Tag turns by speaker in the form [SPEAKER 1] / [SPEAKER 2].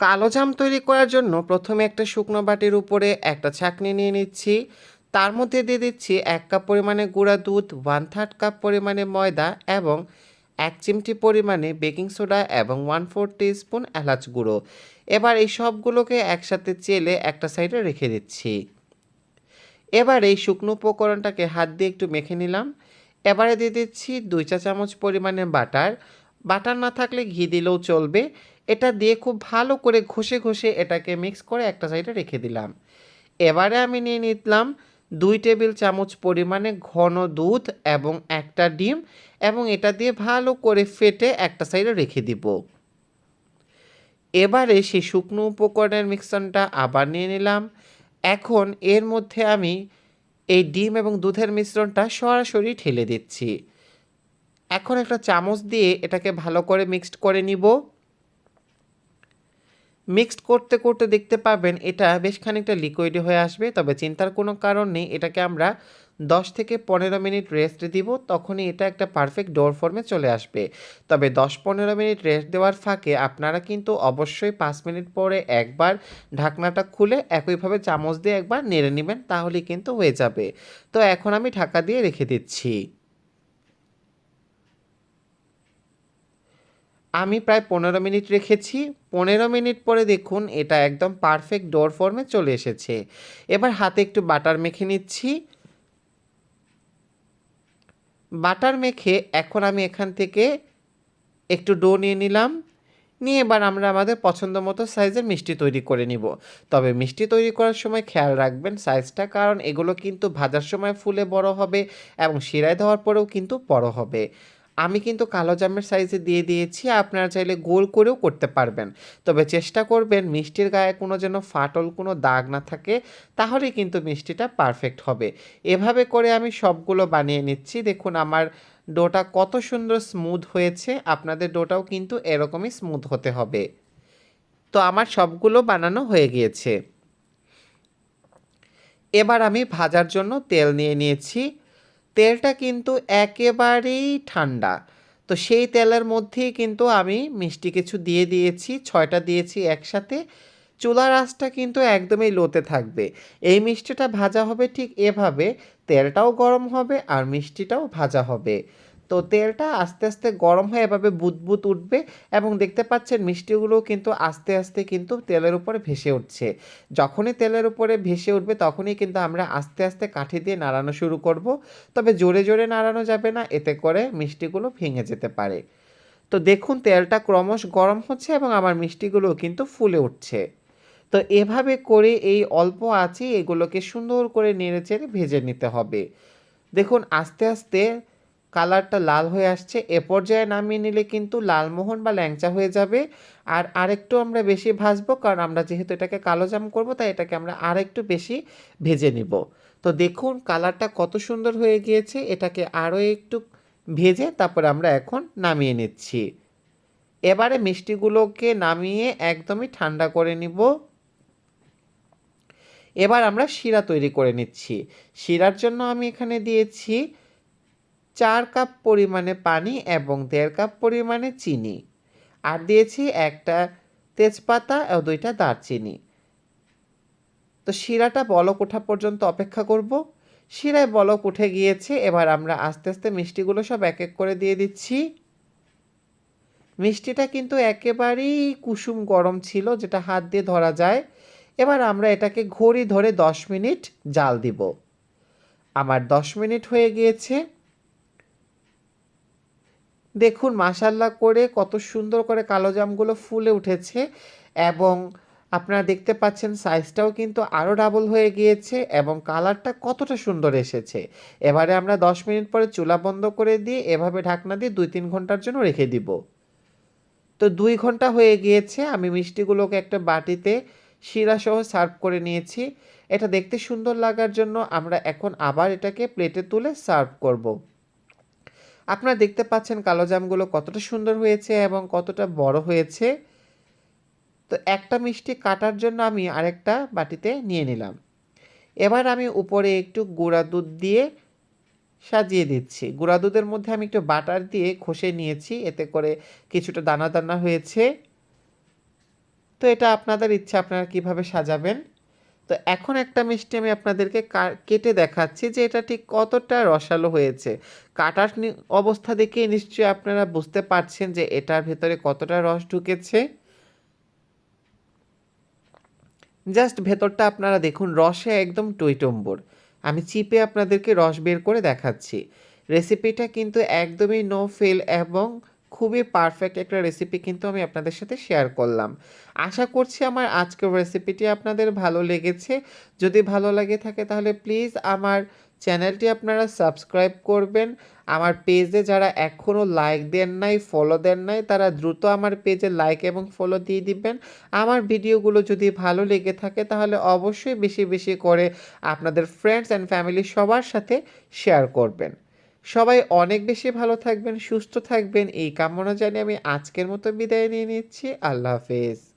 [SPEAKER 1] কালোজাম তৈরি করার জন্য প্রথমে একটা শুকনো বাটির উপরে একটা ছাঁকনি নিয়ে নিচ্ছি। তার মধ্যে দিয়ে দিচ্ছি ১ কাপ পরিমাণে গুঁড়া দুধ, 1/3 কাপ পরিমাণে ময়দা এবং ১ চিমটি পরিমাণে বেকিং সোডা এবং 1/4 টিস্পুন এলাচ গুঁড়ো। এবার এই সবগুলোকে একসাথে চেলে একটা সাইডে রেখে দিচ্ছি। এবার এই শুকনো উপকরণটাকে হাত দিয়ে একটু মেখে নিলাম। এবারে দিয়ে দিচ্ছি ২ চা চামচ পরিমাণে বাটার। বাটার না থাকলে ঘি দিলেও চলবে। এটা দিয়ে খুব ভালো করে ঘষে ঘষে এটাকে মিক্স করে একটা সাইডে রেখে দিলাম। এবারে আমি নিয়ে নিলাম ২ টেবিল চামচ পরিমাণে ঘন দুধ এবং একটা ডিম এবং এটা দিয়ে ভালো করে ফেটে একটা সাইডে রেখে দিব। এবারে সেই শুকনো উপকরণের মিশ্রণটা আবার নিয়ে নিলাম। এখন এর মধ্যে আমি এই ডিম এবং দুধের মিশ্রণটা সরাসরি ঢেলে দিচ্ছি। এখন একটা চামচ দিয়ে এটাকে ভালো করে মিক্সড করে নিব। মিক্সড করতে করতে দেখতে পাবেন এটা বেশ খানিকটা লিকুইড হয়ে আসবে, তবে চিন্তার কোনো কারণ নেই। এটাকে আমরা 10 থেকে 15 মিনিট রেস্ট দিব, তখনই এটা একটা পারফেক্ট ডোর ফর্মে চলে আসবে। তবে 10-15 মিনিট রেস্ট দেওয়ার ফাঁকে আপনারা কিন্তু অবশ্যই 5 মিনিট পরে একবার ঢাকনাটা খুলে একইভাবে চামচ দিয়ে একবার নেড়ে নেবেন, তাহলেই কিন্তু হয়ে যাবে। তো এখন আমি ঢাকা দিয়ে রেখে দিচ্ছি। আমি প্রায় 15 মিনিট রেখেছি। 15 মিনিট পরে দেখুন এটা একদম পারফেক্ট ডোর ফর্মে চলে এসেছে। এবার হাতে একটু বাটার মেখে নিচ্ছি। বাটার মেখে এখন আমি এখান থেকে একটু ডো নিয়ে নিলাম। নিয়ে এবার আমরা আমাদের পছন্দ মতো সাইজের মিষ্টি তৈরি করে নিব। তবে মিষ্টি তৈরি করার সময় খেয়াল রাখবেন সাইজটা, কারণ এগুলো কিন্তু ভাজার সময় ফুলে বড় হবে এবং শিরায় দেওয়ার পরেও কিন্তু বড় হবে। আমি কিন্তু কালোজামের সাইজে দিয়ে দিয়েছি, আপনারা চাইলে গোল করেও করতে পারবেন। তবে চেষ্টা করবেন মিষ্টির গায়ে কোনো যেন ফাটল কোনো দাগ না থাকে, তাহলেই কিন্তু মিষ্টিটা পারফেক্ট হবে। এভাবে করে আমি সবগুলো বানিয়ে নিচ্ছি। দেখুন আমার ডোটা কত সুন্দর স্মুথ হয়েছে, আপনাদের ডোটাও কিন্তু এরকমই স্মুথ হতে হবে। তো আমার সবগুলো বানানো হয়ে গিয়েছে। এবার আমি ভাজার জন্য তেল নিয়ে নিয়েছি। তেলটা কিন্তু একেবারেই ঠান্ডা। তো সেই তেলের মধ্যেই কিন্তু আমি মিষ্টি কিছু দিয়ে দিয়েছি, ৬টা দিয়েছি একসাথে। চুলার আঁচটা কিন্তু একদমই লোতে থাকবে। এই মিষ্টিটা ভাজা হবে ঠিক এভাবে, তেলটাও গরম হবে আর মিষ্টিটাও ভাজা হবে। তো তেলটা আস্তে আস্তে গরম হয়ে এভাবে বুদবুদ উঠবে এবং দেখতে পাচ্ছেন মিষ্টিগুলো কিন্তু আস্তে আস্তে কিন্তু তেলের উপরে ভেসে উঠছে। যখনই তেলের উপরে ভেসে উঠবে তখনই কিন্তু আমরা আস্তে আস্তে কাঠি দিয়ে নাড়ানো শুরু করব। তবে জোরে জোরে নাড়ানো যাবে না, এতে করে মিষ্টিগুলো ভেঙে যেতে পারে। তো দেখুন তেলটা ক্রমশ গরম হচ্ছে এবং আমার মিষ্টিগুলো কিন্তু ফুলে উঠছে। তো এভাবে করে এই অল্প আঁচে এগুলোকে সুন্দর করে নেড়েচেড়ে ভেজে নিতে হবে। দেখুন আস্তে আস্তে কালারটা লাল হয়ে আসছে। এ পর্যায়ে নামিয়ে নিলে কিন্তু লালমোহন বা ল্যাংচা হয়ে যাবে। আর আরেকটু আমরা বেশি ভাজবো, কারণ আমরা যেহেতু এটাকে কালোজাম করব, তাই এটাকে আমরা আরেকটু বেশি ভেজে নিব। তো দেখুন কালারটা কত সুন্দর হয়ে গিয়েছে। এটাকে আরও একটু ভেজে তারপরে আমরা এখন নামিয়ে নিচ্ছি। এবারে মিষ্টিগুলোকে নামিয়ে একদমই ঠান্ডা করে নিব। এবার আমরা শিরা তৈরি করে নিচ্ছি। শিরার জন্য আমি এখানে দিয়েছি 4 কাপ পরিমাণে পানি এবং 1.5 কাপ পরিমাণে চিনি। আর দিয়েছি একটা তেজপাতা ও 2টা দারচিনি। তো শিরাটা বলক ওঠা পর্যন্ত অপেক্ষা করব। শিরায় বলক উঠে গিয়েছে, এবার আমরা আস্তে আস্তে মিষ্টিগুলো সব এক এক করে দিয়ে দিচ্ছি। মিষ্টিটা কিন্তু একেবারেই কুসুম গরম ছিল, যেটা হাত দিয়ে ধরা যায়। এবার আমরা এটাকে ঘড়ি ধরে 10 মিনিট জাল দিব। আমার 10 মিনিট হয়ে গিয়েছে। দেখুন মাশাআল্লাহ করে কত সুন্দর করে কালোজামগুলো ফুলে উঠেছে এবং আপনারা দেখতে পাচ্ছেন সাইজটাও কিন্তু আরও ডাবল হয়ে গিয়েছে এবং কালারটা কতটা সুন্দর এসেছে। এবারে আমরা 10 মিনিট পরে চুলা বন্ধ করে দিয়ে এভাবে ঢাকনা দিয়ে 2-3 ঘন্টার জন্য রেখে দিব। তো 2 ঘন্টা হয়ে গিয়েছে। আমি মিষ্টিগুলোকে একটা বাটিতে শিরাসহ সার্ভ করে নিয়েছি। এটা দেখতে সুন্দর লাগার জন্য আমরা এখন আবার এটাকে প্লেটে তুলে সার্ভ করব। আপনারা দেখতে পাচ্ছেন কালোজামগুলো কতটা সুন্দর হয়েছে এবং কতটা বড় হয়েছে। তো একটা মিষ্টি কাটার জন্য আমি আরেকটা বাটিতে নিয়ে নিলাম। এবার আমি উপরে একটু গুঁড়া দুধ দিয়ে সাজিয়ে দিচ্ছি। গুঁড়া দুধের মধ্যে আমি একটু বাটার দিয়ে ঘষে নিয়েছি, এতে করে কিছুটা দানা দানা হয়েছে। তো এটা আপনাদের ইচ্ছা, আপনারা কিভাবে সাজাবেন। তো এখন একটা মিষ্টি আমি আপনাদেরকে কেটে দেখাচ্ছি যে এটা ঠিক কতটা রসালো হয়েছে। কাটার অবস্থা দেখেই নিশ্চয়ই আপনারা বুঝতে পারছেন যে এটার ভেতরে কতটা রস ঢুকেছে। জাস্ট ভেতরটা আপনারা দেখুন, রসে একদম টইটম্বুর। আমি চিপে আপনাদেরকে রস বের করে দেখাচ্ছি। রেসিপিটা কিন্তু একদমই নো ফেল এবং খুবই পারফেক্ট একটা রেসিপি কিন্তু আমি আপনাদের সাথে শেয়ার করলাম। আশা করছি আমার আজকের রেসিপিটি আপনাদের ভালো লেগেছে। যদি ভালো লাগে থাকে তাহলে প্লিজ আমার চ্যানেলটি আপনারা সাবস্ক্রাইব করবেন। আমার পেজে যারা এখনও লাইক দেন নাই, ফলো দেন নাই, তারা দ্রুত আমার পেজে লাইক এবং ফলো দিয়ে দিবেন। আমার ভিডিওগুলো যদি ভালো লেগে থাকে তাহলে অবশ্যই বেশি বেশি করে আপনাদের ফ্রেন্ডস অ্যান্ড ফ্যামিলি সবার সাথে শেয়ার করবেন। সবাই অনেক বেশি ভালো থাকবেন, সুস্থ থাকবেন এই কামনা জানিয়ে আমি আজকের মতো বিদায় নিয়ে নিচ্ছি। আল্লাহ হাফেজ।